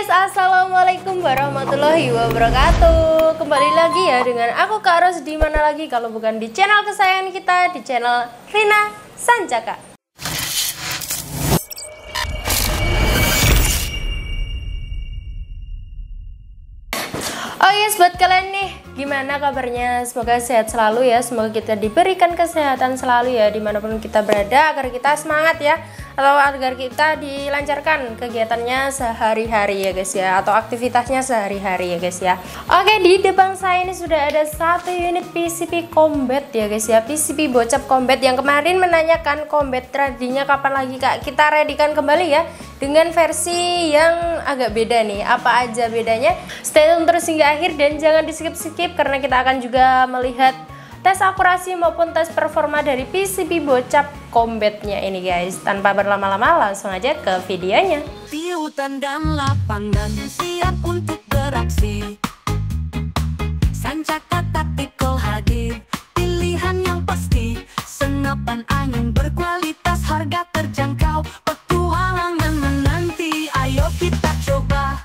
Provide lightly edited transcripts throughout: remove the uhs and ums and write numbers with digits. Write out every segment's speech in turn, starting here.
guys, assalamualaikum warahmatullahi wabarakatuh. Kembali lagi ya dengan aku Kak Ros, di mana lagi kalau bukan di channel kesayangan kita, di channel Rina Sancaka. Oh yes, buat kalian nih, gimana kabarnya? Semoga sehat selalu ya. Semoga kita diberikan kesehatan selalu ya, dimanapun kita berada, agar kita semangat ya, atau agar kita dilancarkan kegiatannya sehari-hari ya guys ya, atau aktivitasnya sehari-hari ya guys ya. Oke, di depan saya ini sudah ada satu unit PCB Combat ya guys ya, PCB Bocap Combat yang kemarin menanyakan Combat ready-nya kapan lagi Kak. Kita ready-kan kembali ya dengan versi yang agak beda nih. Apa aja bedanya? Stay tune terus hingga akhir dan jangan di skip-skip, karena kita akan juga melihat tes akurasi maupun tes performa dari PCB Bocap Combatnya ini guys. Tanpa berlama-lama langsung aja ke videonya. Di hutan dan lapangan siap untuk beraksi, Sancaka Tactical hadir, pilihan yang pasti, senapan angin berkualitas, harga terjangkau, petualangan menanti, ayo kita coba.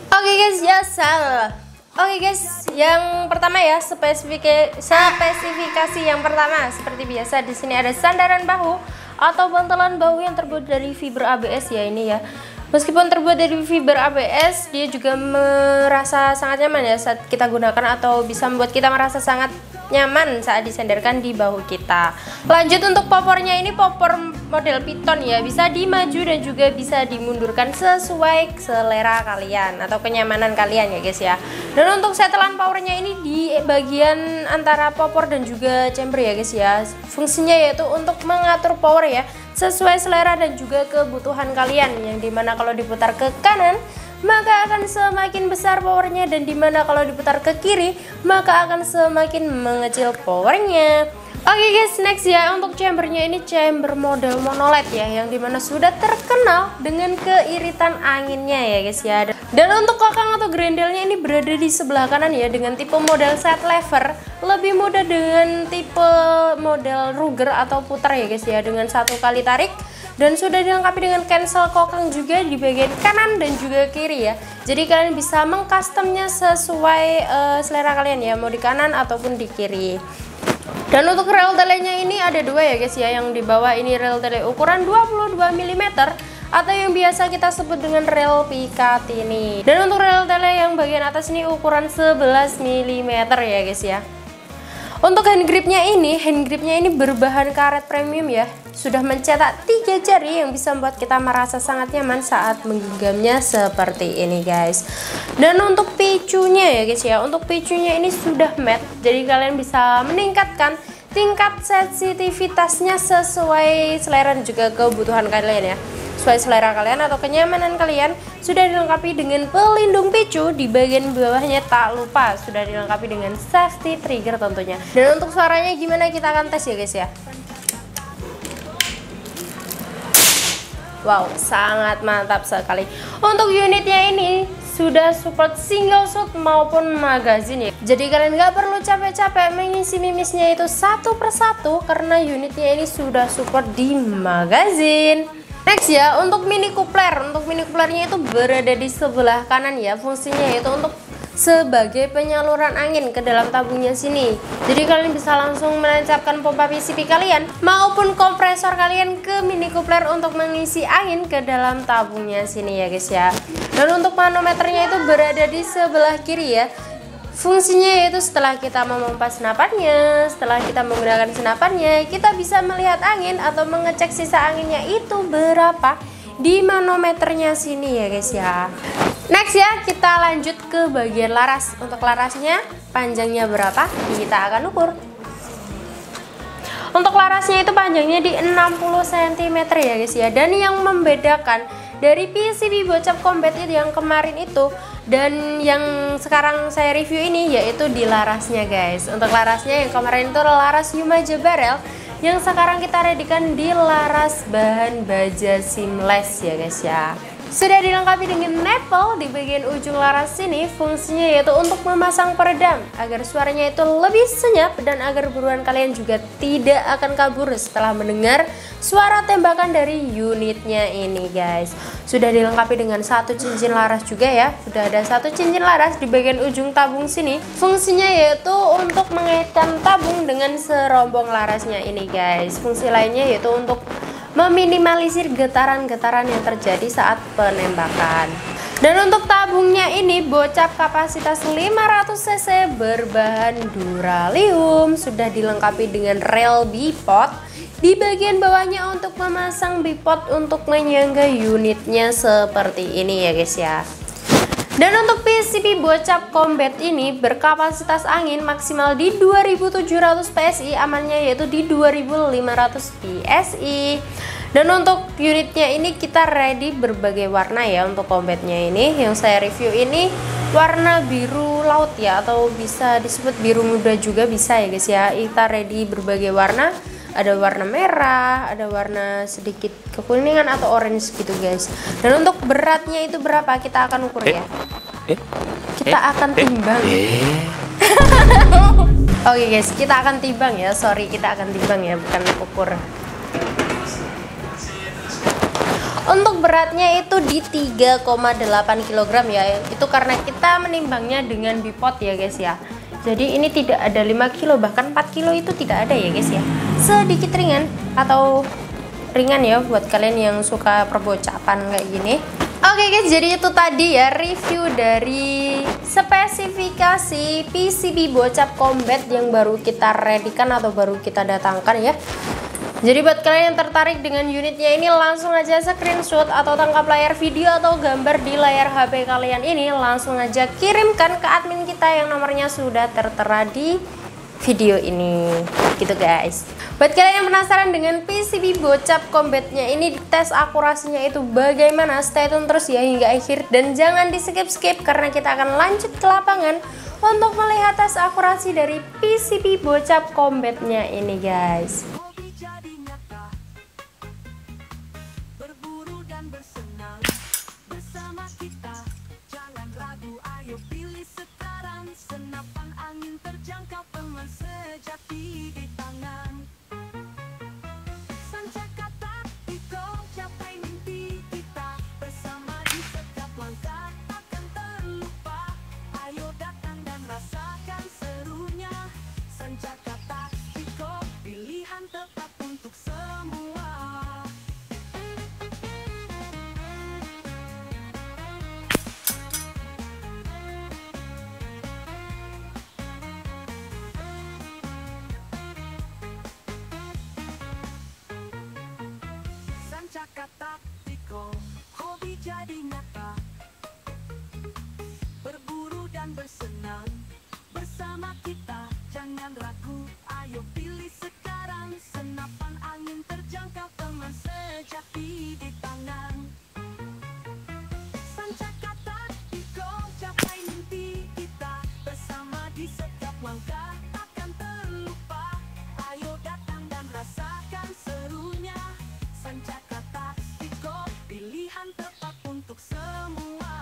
Oke guys, ya salah. Oke guys, yang pertama ya, spesifikasi yang pertama seperti biasa di sini ada sandaran bahu atau bantalan bahu yang terbuat dari fiber ABS ya ini ya. Meskipun terbuat dari fiber ABS, dia juga merasa sangat nyaman ya saat kita gunakan, atau bisa membuat kita merasa sangat nyaman saat disandarkan di bahu kita. Lanjut untuk popornya, ini popor model piton ya, bisa dimaju dan juga bisa dimundurkan sesuai selera kalian atau kenyamanan kalian ya guys ya. Dan untuk setelan powernya ini di bagian antara popor dan juga chamber ya guys ya. Fungsinya yaitu untuk mengatur power ya, sesuai selera dan juga kebutuhan kalian, yang dimana kalau diputar ke kanan maka akan semakin besar powernya, dan dimana kalau diputar ke kiri maka akan semakin mengecil powernya. Oke guys, next ya, untuk chambernya ini chamber model monoled ya, yang dimana sudah terkenal dengan keiritan anginnya ya guys ya. Dan untuk kokang atau grendelnya ini berada di sebelah kanan ya, dengan tipe model set lever, lebih mudah dengan tipe model Ruger atau putar ya guys ya, dengan satu kali tarik. Dan sudah dilengkapi dengan cancel kokang juga di bagian kanan dan juga kiri ya. Jadi kalian bisa mengcustomnya sesuai selera kalian ya, mau di kanan ataupun di kiri. Dan untuk rel telenya ini ada dua ya guys ya. Yang di bawah ini rel tele ukuran 22 mm atau yang biasa kita sebut dengan rel Picatinny. Dan untuk rel tele yang bagian atas ini ukuran 11 mm ya guys ya. Untuk hand gripnya ini berbahan karet premium ya. Sudah mencetak 3 jari yang bisa membuat kita merasa sangat nyaman saat menggenggamnya seperti ini guys. Dan untuk picunya ya guys ya, untuk picunya ini sudah matte, jadi kalian bisa meningkatkan tingkat sensitivitasnya sesuai selera dan juga kebutuhan kalian ya. Sesuai selera kalian atau kenyamanan kalian. Sudah dilengkapi dengan pelindung picu, di bagian bawahnya tak lupa sudah dilengkapi dengan safety trigger tentunya. Dan untuk suaranya gimana, kita akan tes ya guys ya. Wow, sangat mantap sekali. Untuk unitnya ini sudah support single shot maupun magazine ya. Jadi kalian nggak perlu capek-capek mengisi mimisnya itu satu persatu, karena unitnya ini sudah support di magazine. Next ya, untuk mini coupler. Untuk mini couplernya itu berada di sebelah kanan ya. Fungsinya yaitu untuk sebagai penyaluran angin ke dalam tabungnya sini. Jadi kalian bisa langsung menancapkan pompa PCB kalian maupun kompresor kalian ke mini coupler untuk mengisi angin ke dalam tabungnya sini ya guys ya. Dan untuk manometernya itu berada di sebelah kiri ya. Fungsinya yaitu setelah kita memompa senapannya, setelah kita menggunakan senapannya, kita bisa melihat angin atau mengecek sisa anginnya itu berapa di manometernya sini ya guys ya. Next ya, kita lanjut ke bagian laras. Untuk larasnya panjangnya berapa? Kita akan ukur. Untuk larasnya itu panjangnya di 60 cm ya guys ya. Dan yang membedakan dari PCB Bocap Combat itu yang kemarin itu dan yang sekarang saya review ini yaitu di larasnya guys. Untuk larasnya yang kemarin itu laras Yumaja Barrel, yang sekarang kita readykan di laras bahan baja seamless ya guys ya. Sudah dilengkapi dengan nepel di bagian ujung laras sini, fungsinya yaitu untuk memasang peredam agar suaranya itu lebih senyap dan agar buruan kalian juga tidak akan kabur setelah mendengar suara tembakan dari unitnya ini guys. Sudah dilengkapi dengan satu cincin laras juga ya. Sudah ada satu cincin laras di bagian ujung tabung sini. Fungsinya yaitu untuk mengaitkan tabung dengan serombong larasnya ini guys. Fungsi lainnya yaitu untuk meminimalisir getaran-getaran yang terjadi saat penembakan. Dan untuk tabungnya ini bocap kapasitas 500 cc berbahan duralium, sudah dilengkapi dengan rel bipod di bagian bawahnya untuk memasang bipod untuk menyangga unitnya seperti ini ya guys ya. Dan untuk PCB bocap combat ini berkapasitas angin maksimal di 2700 PSI, amannya yaitu di 2500 PSI. Dan untuk unitnya ini kita ready berbagai warna ya. Untuk combatnya ini yang saya review ini warna biru laut ya, atau bisa disebut biru muda juga bisa ya guys ya. Kita ready berbagai warna. Ada warna merah, ada warna sedikit kekuningan atau orange gitu guys. Dan untuk beratnya itu berapa kita akan ukur ya. Kita akan timbang. Oke guys, kita akan timbang ya. Sorry, kita akan timbang ya, bukan ukur. Untuk beratnya itu di 3,8 kg ya. Itu karena kita menimbangnya dengan bipod ya guys ya. Jadi ini tidak ada 5 kilo, bahkan 4 kilo itu tidak ada ya guys ya. Sedikit ringan atau ringan ya buat kalian yang suka perbocapan kayak gini. Oke guys, jadi itu tadi ya review dari spesifikasi PCB bocap combat yang baru kita readykan atau baru kita datangkan ya. Jadi buat kalian yang tertarik dengan unitnya ini, langsung aja screenshot atau tangkap layar video atau gambar di layar HP kalian ini, langsung aja kirimkan ke admin kita yang nomornya sudah tertera di video ini gitu guys. Buat kalian yang penasaran dengan PCB bocap combatnya ini, tes akurasinya itu bagaimana, stay tune terus ya hingga akhir dan jangan di skip karena kita akan lanjut ke lapangan untuk melihat tes akurasi dari PCB bocap combatnya ini guys. Senapan angin terjangkau, teman sejati di tangan. Sancakata ikut capai mimpi kita, bersama di setiap langkah takkan terlupa. Ayo datang dan rasakan serunya. Sancakata ikut pilihan tepat untuk semua. Sancakata Tiko, hobi jadi nyata. Berburu dan bersenang bersama kita, jangan ragu, ayo pilih sekarang. Senapan angin terjangkau, teman sejati di tangan. Sancakata Tiko, capai mimpi kita, bersama di setiap langkah takkan terlupa. Ayo datang dan rasakan serunya. Sancakata Tiko, pilihan tepat untuk semua.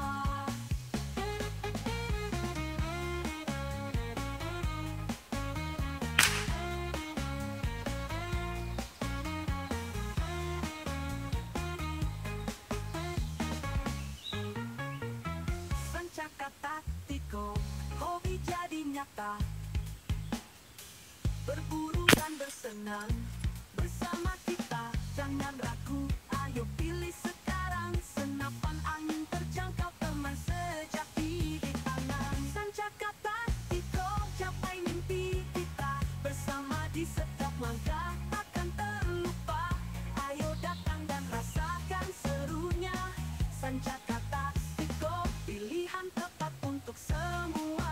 Sancakata Tiko, hobi jadi nyata. Berburu dan bersenang bersama kita, jangan ragu, ayo pilih sekarang. Senapan angin terjangkau, teman sejati di tangan. Sancakata Tiko, capai mimpi kita, bersama di setiap langkah takkan terlupa. Ayo datang dan rasakan serunya. Sancakata Tiko, pilihan tepat untuk semua.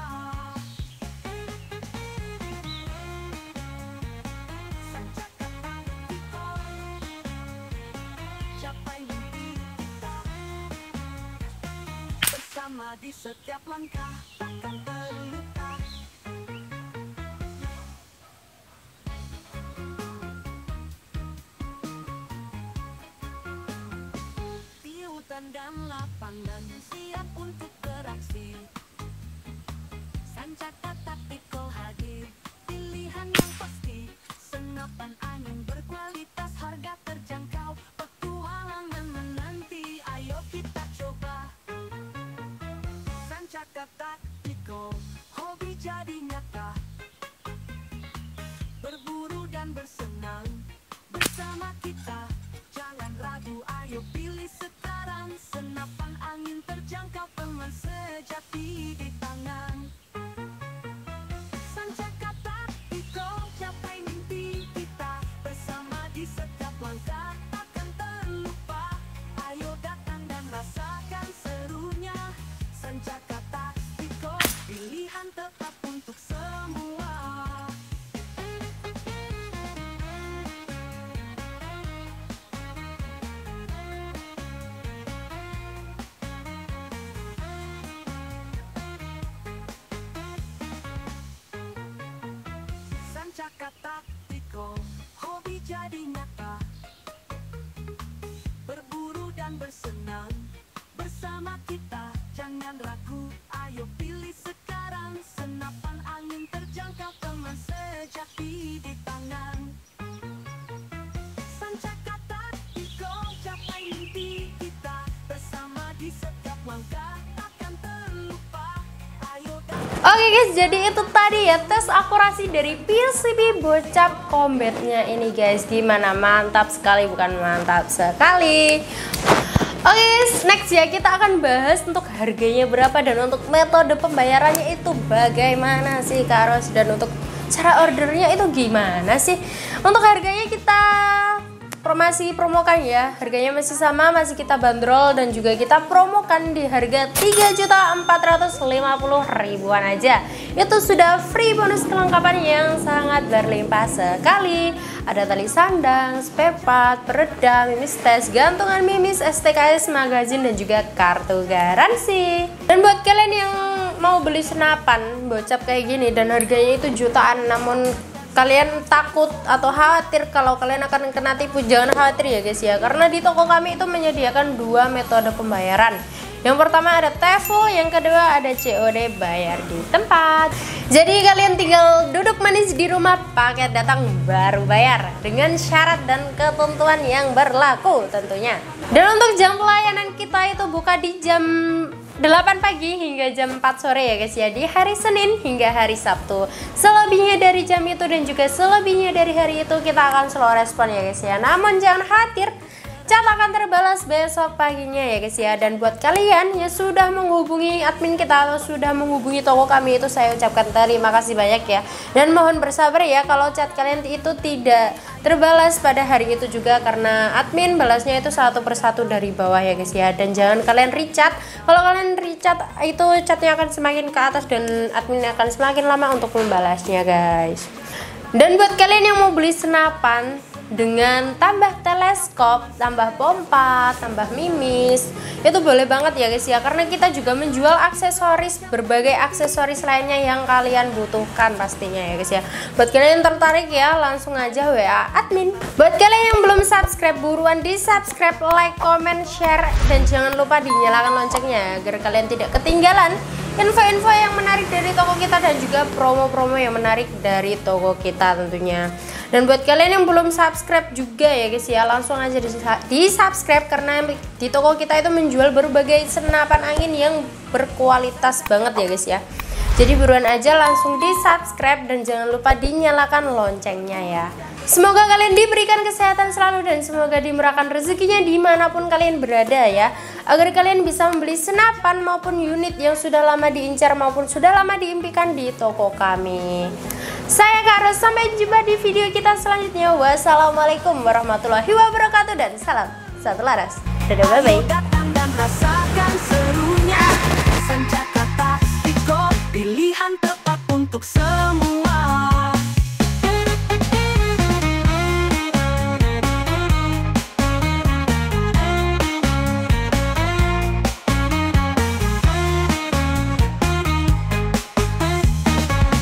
Bersama di setiap langkah takkan terlupa. Piutan dan lapangan siap untuk beraksi. Sancaka Tactical hadir, pilihan yang pasti. Senapan angin berkualitas, harga terjangkau. Petualangan menanti, ayo kita coba. Sancaka Tactical, hobi jadi nyata. Berburu dan bersenang bersama kita, jangan ragu, ayo pilih sekarang. Senapan angin terjangkau, teman sejati di tangan. Sancaka Tactical, capai mimpi kita bersama di setiap langkah, takkan terlupa. Ayo datang dan rasakan serunya. Sancaka Tactical, pilihan tepat untuk semua. Sancaka Tactical, hobi jadi nyata. Berburu dan bersenang bersama kita, jangan ragu, ayo pilih sekarang. Senapan angin terjangkau, teman sejati di tangan. Sancaka Tactical, capai mimpi kita bersama di setiap langkah, takkan terlupa. Ayo Oke guys, jadi itu tadi ya tes akurasi dari PCB Bocap Combat-nya ini guys. Gimana, mantap sekali bukan? Mantap sekali. Oke guys, next ya kita akan bahas untuk harganya berapa dan untuk metode pembayarannya itu bagaimana sih Kak Ros, dan untuk cara ordernya itu gimana sih. Untuk harganya kita masih promokan ya, harganya masih sama, masih kita bandrol dan juga kita promokan di harga 3.450.000-an aja. Itu sudah free bonus kelengkapan yang sangat berlimpah sekali. Ada tali sandang, spare part, peredam, mimis tes, gantungan mimis, STKS, magazin dan juga kartu garansi. Dan buat kalian yang mau beli senapan bocap kayak gini dan harganya itu jutaan, namun kalian takut atau khawatir kalau kalian akan kena tipu, jangan khawatir ya guys ya, karena di toko kami itu menyediakan dua metode pembayaran. Yang pertama ada TEFL, yang kedua ada COD bayar di tempat. Jadi kalian tinggal duduk manis di rumah, paket datang baru bayar, dengan syarat dan ketentuan yang berlaku tentunya. Dan untuk jam pelayanan kita itu buka di jam 8 pagi hingga jam 4 sore ya guys ya, di hari Senin hingga hari Sabtu. Selebihnya dari jam itu dan juga selebihnya dari hari itu kita akan slow respon ya guys ya. Namun jangan khawatir, cat akan terbalas besok paginya ya guys ya. Dan buat kalian yang sudah menghubungi admin kita atau sudah menghubungi toko kami, itu saya ucapkan terima kasih banyak ya. Dan mohon bersabar ya kalau cat kalian itu tidak terbalas pada hari itu juga, karena admin balasnya itu satu persatu dari bawah ya guys ya. Dan jangan kalian recat, kalau kalian recat itu catnya akan semakin ke atas dan admin akan semakin lama untuk membalasnya guys. Dan buat kalian yang mau beli senapan dengan tambah teleskop, tambah pompa, tambah mimis, itu boleh banget ya guys ya, karena kita juga menjual aksesoris, berbagai aksesoris lainnya yang kalian butuhkan pastinya ya guys ya. Buat kalian yang tertarik ya, langsung aja WA admin. Buat kalian yang belum subscribe, buruan di subscribe, like, comment, share, dan jangan lupa dinyalakan loncengnya agar kalian tidak ketinggalan info-info yang menarik dari toko kita dan juga promo-promo yang menarik dari toko kita tentunya. Dan buat kalian yang belum subscribe juga ya guys ya, langsung aja di subscribe, karena di toko kita itu menjual berbagai senapan angin yang berkualitas banget ya guys ya. Jadi buruan aja langsung di subscribe dan jangan lupa dinyalakan loncengnya ya. Semoga kalian diberikan kesehatan selalu dan semoga dimurahkan rezekinya dimanapun kalian berada ya, agar kalian bisa membeli senapan maupun unit yang sudah lama diincar maupun sudah lama diimpikan di toko kami. Saya Kak Ros, sampai jumpa di video kita selanjutnya. Wassalamualaikum warahmatullahi wabarakatuh dan salam satu laras. Dadah, bye bye.